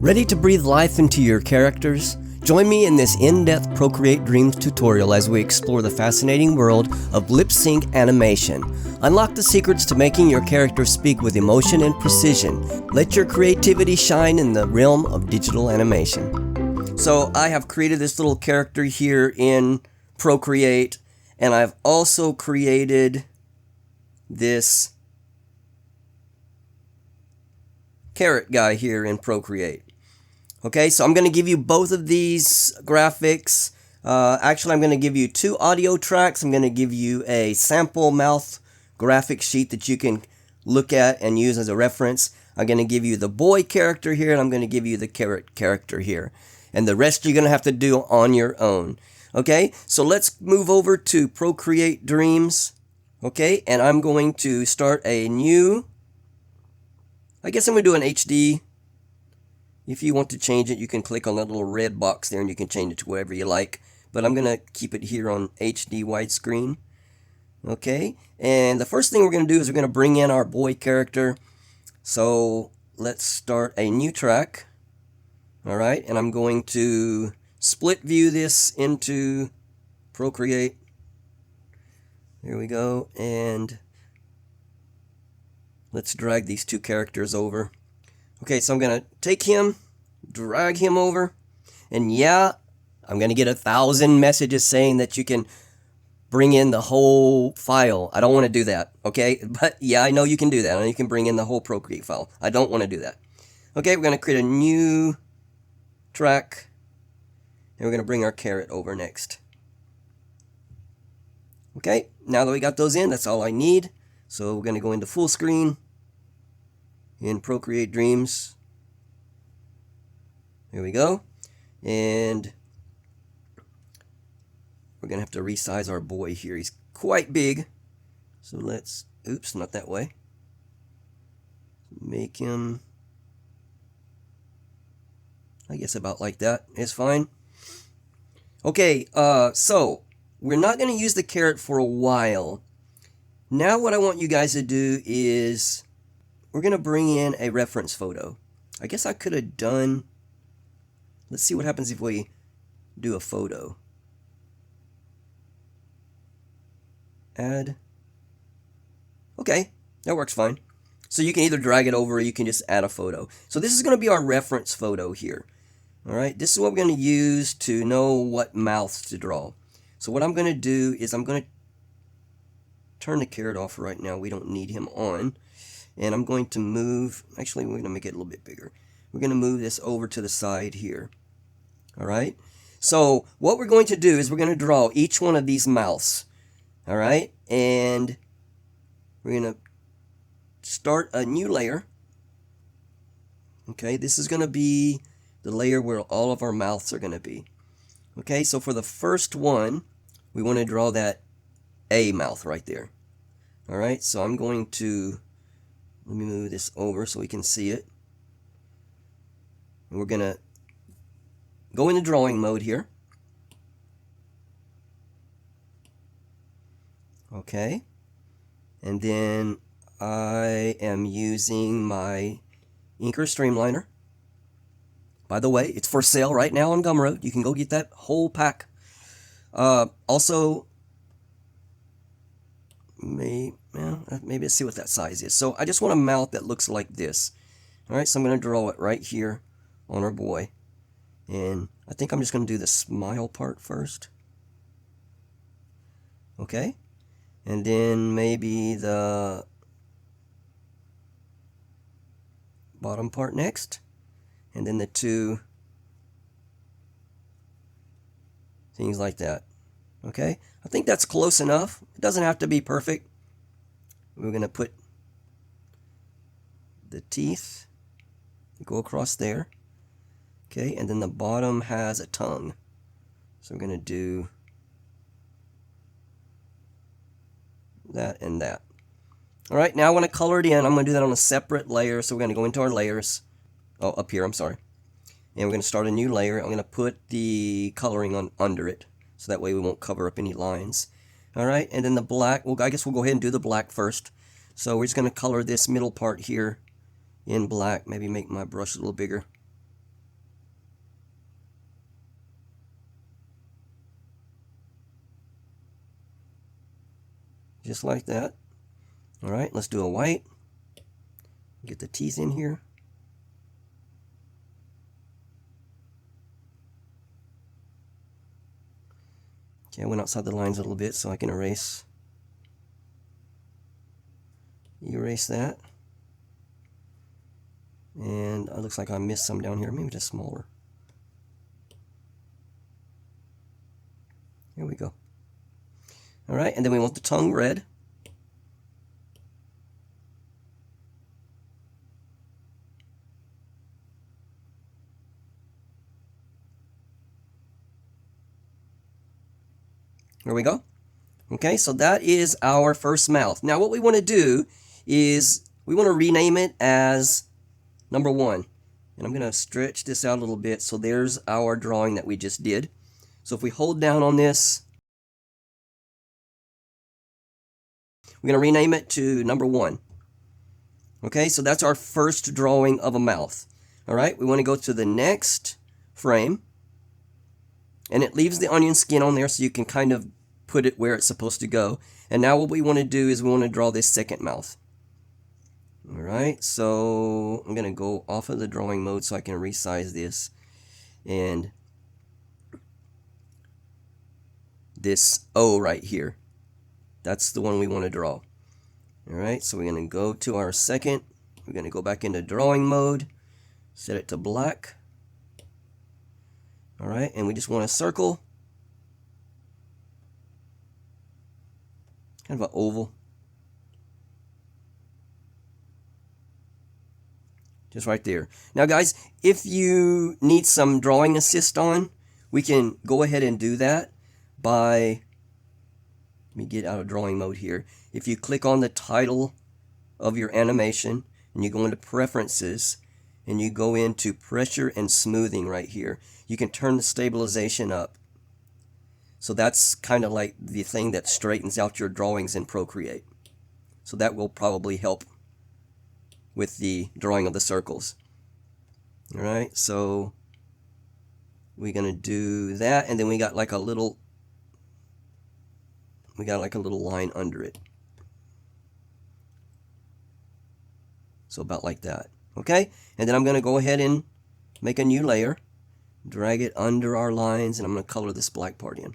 Ready to breathe life into your characters? Join me in this in-depth Procreate Dreams tutorial as we explore the fascinating world of lip-sync animation. Unlock the secrets to making your characters speak with emotion and precision. Let your creativity shine in the realm of digital animation. So I have created this little character here in Procreate, and I've also created this carrot guy here in Procreate. Okay, so I'm going to give you both of these graphics. Actually, I'm going to give you two audio tracks. I'm going to give you a sample mouth graphic sheet that you can look at and use as a reference. I'm going to give you the boy character here, and I'm going to give you the carrot character here. And the rest you're going to have to do on your own. Okay, so let's move over to Procreate Dreams. Okay, and I'm going to start a new, I guess I'm going to do an HD. If you want to change it, you can click on that little red box there and you can change it to whatever you like. But I'm going to keep it here on HD widescreen. Okay, and the first thing we're going to do is we're going to bring in our boy character. So let's start a new track. Alright, and I'm going to split view this into Procreate. There we go, and let's drag these two characters over. Okay, so I'm going to take him, drag him over, and yeah, I'm going to get 1,000 messages saying that you can bring in the whole file. I don't want to do that, okay? But yeah, I know you can do that. I know you can bring in the whole Procreate file. I don't want to do that. Okay, we're going to create a new track, and we're going to bring our carrot over next. Okay, now that we got those in, that's all I need. So we're going to go into full screen in Procreate Dreams. There we go. And we're going to have to resize our boy here. He's quite big. So let's, oops, not that way. Make him, I guess about like that is fine. Okay, so we're not going to use the carrot for a while. Now what I want you guys to do is we're going to bring in a reference photo. I guess I could have done, let's see what happens if we do a photo. Add. Okay, that works fine. So you can either drag it over or you can just add a photo. So this is going to be our reference photo here. Alright, this is what we're going to use to know what mouths to draw. So what I'm going to do is I'm going to turn the carrot off right now. We don't need him on. And I'm going to move, actually we're going to make it a little bit bigger. We're going to move this over to the side here. Alright, so what we're going to do is we're going to draw each one of these mouths. Alright, and we're going to start a new layer. Okay, this is going to be the layer where all of our mouths are going to be. Okay, so for the first one, we want to draw that A mouth right there. Alright, so I'm going to, let me move this over so we can see it. And we're going to go into drawing mode here. Okay, and then I am using my Inker Streamliner. By the way, it's for sale right now on Gumroad. You can go get that whole pack. Also, maybe let's see what that size is. So I just want a mouth that looks like this. Alright, so I'm going to draw it right here on our boy. And I think I'm just going to do the smile part first. Okay. And then maybe the bottom part next. And then the two things like that. Okay, I think that's close enough. It doesn't have to be perfect. We're going to put the teeth, go across there. Okay, and then the bottom has a tongue. So we're going to do that and that. Alright, now I want to color it in. I'm going to do that on a separate layer. So we're going to go into our layers. Oh, up here, I'm sorry. And we're going to start a new layer. I'm going to put the coloring on under it. So that way we won't cover up any lines. Alright, and then the black, well, I guess we'll go ahead and do the black first. So we're just going to color this middle part here in black. Maybe make my brush a little bigger. just like that. All right, let's do a white. Get the teeth in here. Okay, I went outside the lines a little bit so I can erase that. And it looks like I missed some down here, maybe just smaller. Here we go. All right, and then we want the tongue red. There we go. Okay, so that is our first mouth. Now what we want to do is we want to rename it as number 1. And I'm going to stretch this out a little bit. So there's our drawing that we just did. So if we hold down on this, we're going to rename it to number 1. Okay, so that's our first drawing of a mouth. All right, we want to go to the next frame. And it leaves the onion skin on there so you can kind of put it where it's supposed to go. And now what we want to do is we want to draw this second mouth. All right, so I'm going to go off of the drawing mode so I can resize this. And this O right here, that's the one we want to draw. All right, so we're going to go to our second. We're going to go back into drawing mode, set it to black. All right, and we just want a circle, kind of an oval. Just right there. Now guys, if you need some drawing assist on, we can go ahead and do that by, let me get out of drawing mode here. If you click on the title of your animation and you go into preferences and you go into pressure and smoothing right here, you can turn the stabilization up. So that's kind of like the thing that straightens out your drawings in Procreate. So that will probably help with the drawing of the circles. All right, so we're gonna do that, and then we got like a little line under it. So about like that. Okay, and then I'm gonna go ahead and make a new layer, drag it under our lines, and I'm gonna color this black part in.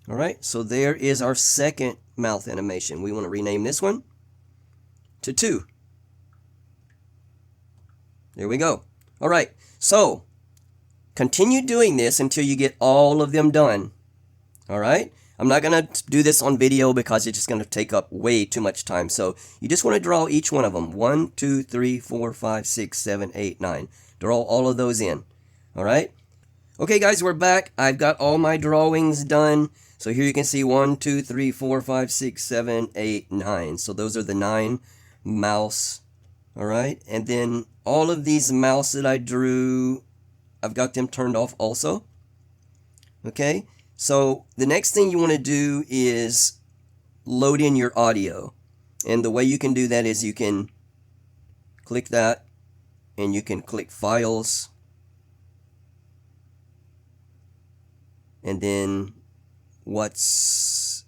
All right, so there is our second mouth animation. We want to rename this one to 2. There we go. All right, so continue doing this until you get all of them done. All right, I'm not going to do this on video because it's just going to take up way too much time. So you just want to draw each one of them. 1, 2, 3, 4, 5, 6, 7, 8, 9. Draw all of those in. All right. Okay, guys, we're back. I've got all my drawings done. So here you can see 1, 2, 3, 4, 5, 6, 7, 8, 9. So those are the 9 mouths. All right. And then all of these mouths that I drew, I've got them turned off also. Okay. So the next thing you want to do is load in your audio. And the way you can do that is you can click that and you can click Files. And then what's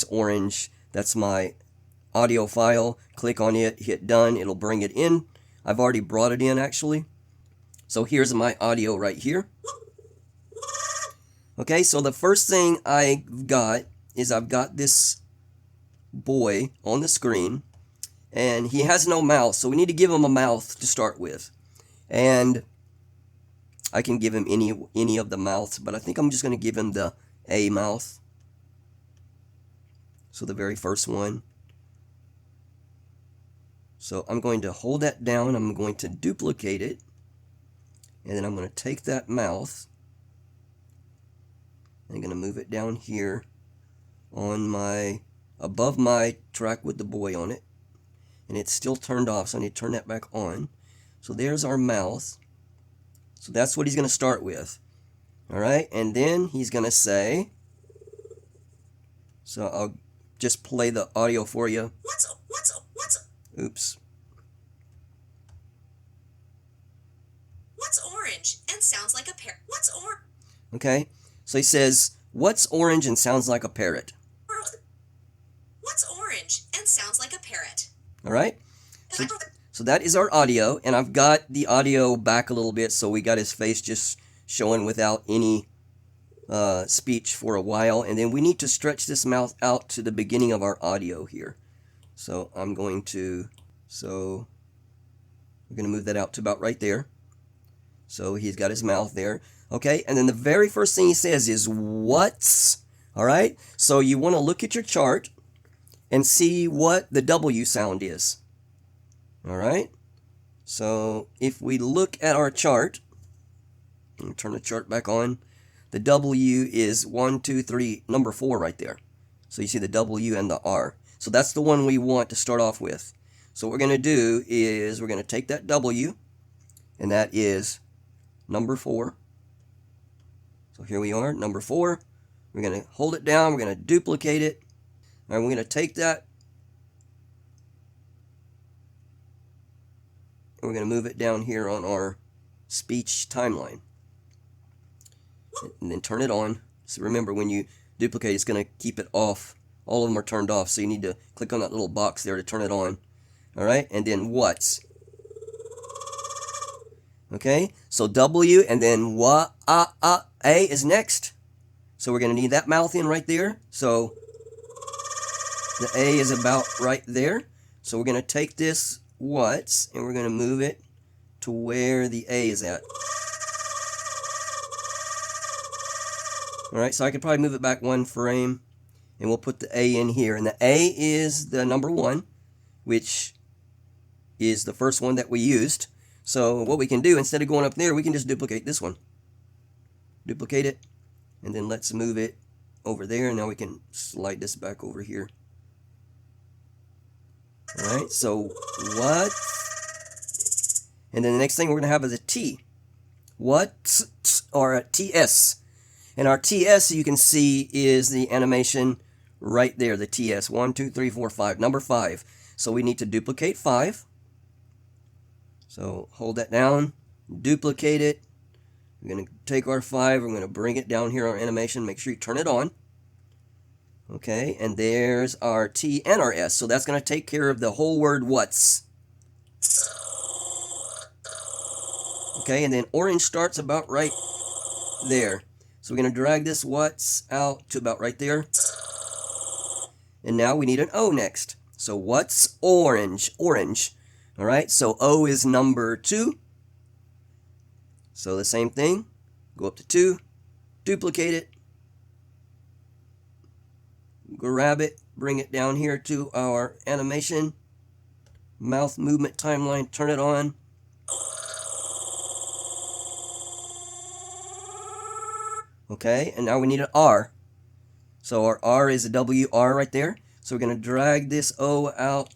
orange, that's my audio file. Click on it, hit done, it'll bring it in. I've already brought it in actually. So here's my audio right here. Okay, so the first thing I've got is I've got this boy on the screen and he has no mouth, so we need to give him a mouth to start with. And I can give him any of the mouths, but I think I'm just going to give him the A mouth. So the very first one. So I'm going to hold that down, I'm going to duplicate it, and then I'm going to take that mouth, and I'm going to move it down here on above my track with the boy on it, and it's still turned off, so I need to turn that back on. So there's our mouth. So that's what he's going to start with. All right, and then he's going to say, so I'll just play the audio for you. What's up? Oops. What's orange? orange and sounds like a parrot? What's orange? Okay, so he says, what's orange and sounds like a parrot? What's orange and sounds like a parrot? All right, so that is our audio, and I've got the audio back a little bit, so we got his face just showing without any speech for a while, and then we need to stretch this mouth out to the beginning of our audio here. So we're going to move that out to about right there. So he's got his mouth there. Okay, and then the very first thing he says is what's, all right? So you want to look at your chart and see what the W sound is. All right? So if we look at our chart, let me turn the chart back on. The W is 1, 2, 3, number 4 right there. So you see the W and the R. So that's the one we want to start off with. So what we're going to do is we're going to take that W, and that is number 4. So here we are, number 4. We're going to hold it down. We're going to duplicate it. And we're going to take that, and we're going to move it down here on our speech timeline. And then turn it on. So remember, when you duplicate, it's going to keep it off. All of them are turned off, so you need to click on that little box there to turn it on. All right, and then what's. Okay, so W, and then A is next. So we're going to need that mouth in right there. So the A is about right there. So we're going to take this what's, and we're going to move it to where the A is at. All right, so I could probably move it back 1 frame, and we'll put the A in here. And the A is the number 1, which is the first one that we used. So what we can do, instead of going up there, we can just duplicate this one. Duplicate it, and then let's move it over there. Now we can slide this back over here. All right, so what? And then the next thing we're going to have is a T. What? Or a TS. And our TS, you can see, is the animation right there, the TS. 1, 2, 3, 4, 5. Number 5. So we need to duplicate 5. So hold that down, duplicate it. We're going to take our 5, we're going to bring it down here, our animation. Make sure you turn it on. Okay, and there's our T and our S. So that's going to take care of the whole word what's. Okay, and then orange starts about right there. So we're going to drag this what's out to about right there. And now we need an O next. So what's orange? Orange. All right, so O is number 2. So the same thing. Go up to 2. Duplicate it. Grab it. Bring it down here to our animation. Mouth movement timeline. Turn it on. Okay, and now we need an R. So our R is a WR right there. So we're going to drag this O out.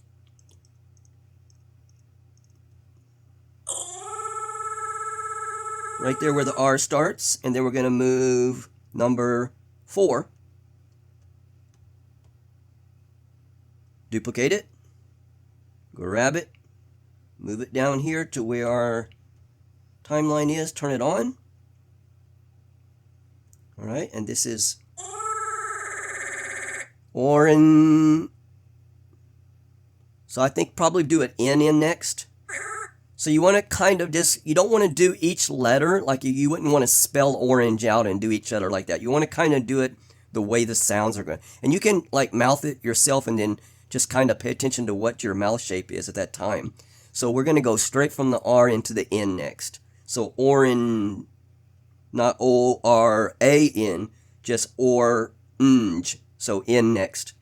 Right there where the R starts. And then we're going to move number 4. Duplicate it. Grab it. Move it down here to where our timeline is. Turn it on. Alright, and this is orange. So I think probably do an N in next. So you want to kind of just, you don't want to do each letter, like you wouldn't want to spell orange out and do each letter like that. You want to kind of do it the way the sounds are going. And you can like mouth it yourself and then just kind of pay attention to what your mouth shape is at that time. So we're going to go straight from the R into the N next. So orange. Not O-R-A-N, just orange. So N next.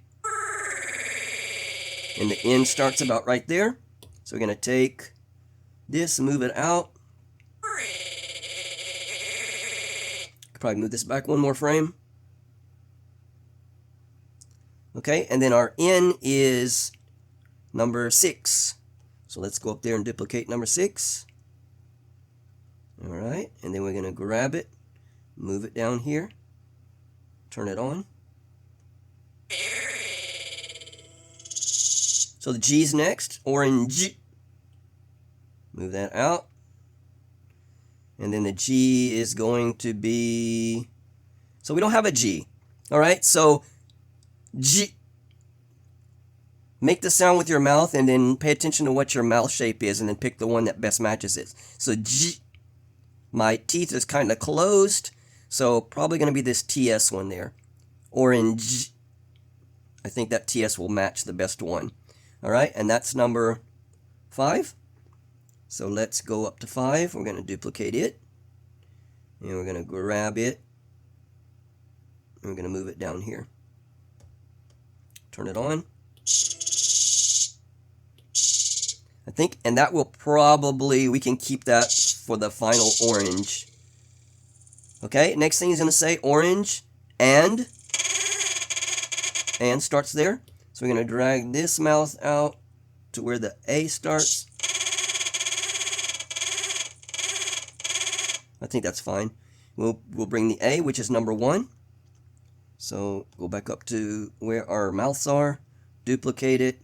And the N starts about right there. So we're going to take this, move it out. Could probably move this back 1 more frame. Okay, and then our N is number 6. So let's go up there and duplicate number 6. Alright, and then we're going to grab it, move it down here, turn it on. So the G's next, orange. Move that out. And then the G is going to be, so we don't have a G. All right, so G, make the sound with your mouth and then pay attention to what your mouth shape is and then pick the one that best matches it. So G, my teeth is kind of closed, so probably going to be this TS one there. Orange, I think that TS will match the best one. All right, and that's number 5. So let's go up to 5. We're going to duplicate it. And we're going to grab it. And we're going to move it down here. Turn it on. I think, and that will probably, we can keep that for the final orange. Okay, next thing he's going to say orange and starts there. So we're going to drag this mouth out to where the A starts. I think that's fine. We'll bring the A, which is number 1. So go back up to where our mouths are, duplicate it,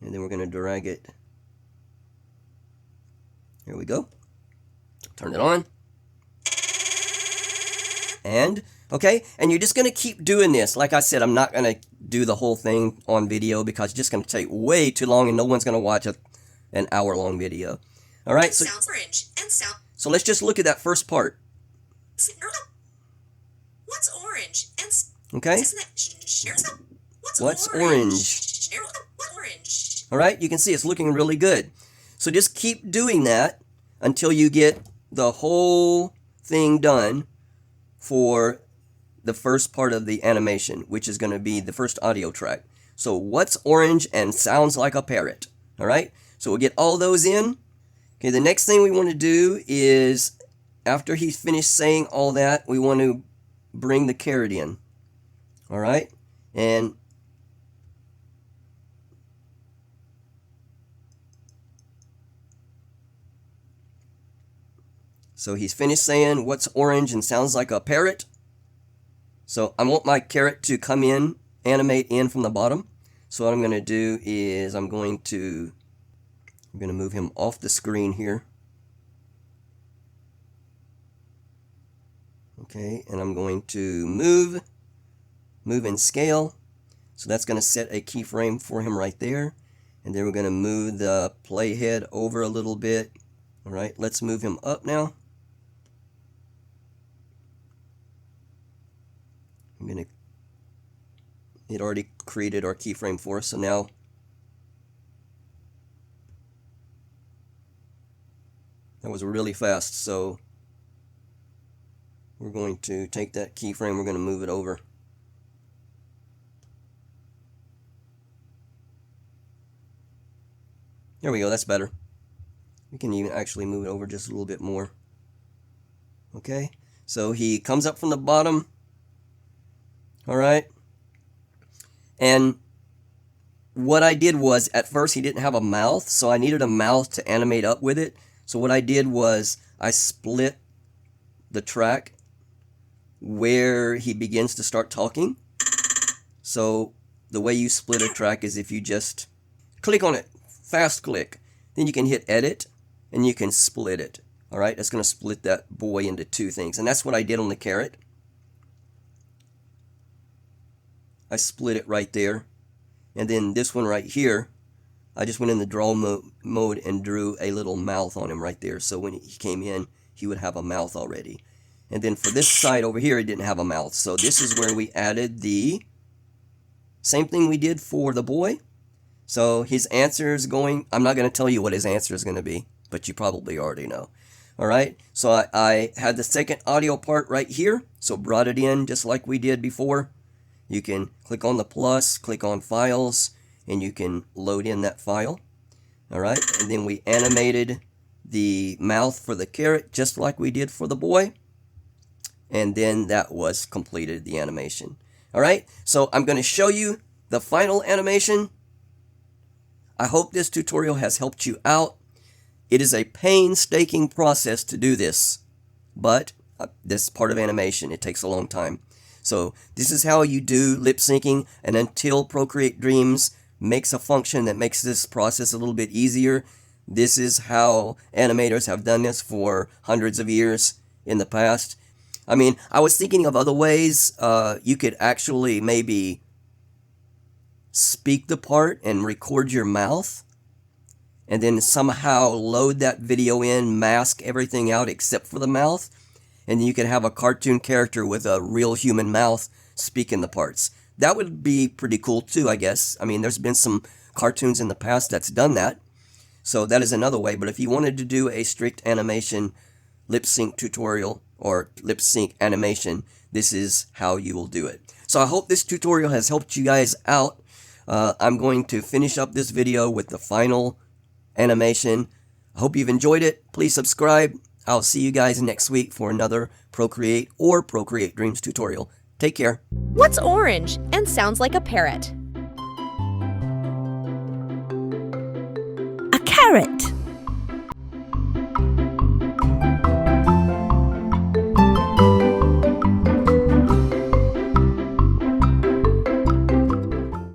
and then we're going to drag it. Here we go. Turn it on. And, okay, and you're just going to keep doing this. Like I said, I'm not going to do the whole thing on video because it's just going to take way too long and no one's going to watch an hour-long video. All right, so, so let's just look at that first part. What's orange? Okay. What's orange? All right, you can see it's looking really good. So just keep doing that until you get the whole thing done for the first part of the animation, which is going to be the first audio track. So what's orange and sounds like a parrot? All right, so we'll get all those in. Okay, the next thing we want to do is, after he's finished saying all that, we want to bring the carrot in. All right, and so he's finished saying what's orange and sounds like a parrot. So I want my carrot to come in, animate in from the bottom. So what I'm going to do is I'm going to move him off the screen here. Okay, and I'm going to move and scale. So that's going to set a keyframe for him right there. And then we're going to move the playhead over a little bit. All right, let's move him up now. It already created our keyframe for us, so now that was really fast, so we're going to take that keyframe, we're going to move it over. There we go, that's better. We can even actually move it over just a little bit more. Okay, so he comes up from the bottom. All right. And what I did was, at first he didn't have a mouth, so I needed a mouth to animate up with it. So what I did was I split the track where he begins to start talking. So the way you split a track is if you just click on it, fast click, then you can hit edit and you can split it. All right, that's going to split that boy into 2 things. And that's what I did on the carrot. I split it right there. And then this one right here, I just went in the draw mode and drew a little mouth on him right there. So when he came in, he would have a mouth already. And then for this side over here, it didn't have a mouth. So this is where we added the same thing we did for the boy. So his answer is going, I'm not going to tell you what his answer is going to be, but you probably already know. All right, so I had the second audio part right here. So brought it in just like we did before. You can click on the plus, click on files, and you can load in that file. All right, and then we animated the mouth for the carrot just like we did for the boy. And then that was completed, the animation. All right, so I'm going to show you the final animation. I hope this tutorial has helped you out. It is a painstaking process to do this, but this is part of animation. It takes a long time. So this is how you do lip syncing, and until Procreate Dreams makes a function that makes this process a little bit easier, This is how animators have done this for hundreds of years in the past. I mean, I was thinking of other ways. You could actually maybe speak the part and record your mouth, and then somehow load that video in, mask everything out except for the mouth, and then you could have a cartoon character with a real human mouth speaking the parts. That would be pretty cool too, I guess. I mean, there's been some cartoons in the past that's done that, so that is another way. But if you wanted to do a strict animation lip sync tutorial or lip sync animation, this is how you will do it. So I hope this tutorial has helped you guys out. I'm going to finish up this video with the final animation. I hope you've enjoyed it. Please subscribe. I'll see you guys next week for another Procreate or Procreate Dreams tutorial. Take care. What's orange and sounds like a parrot? A carrot.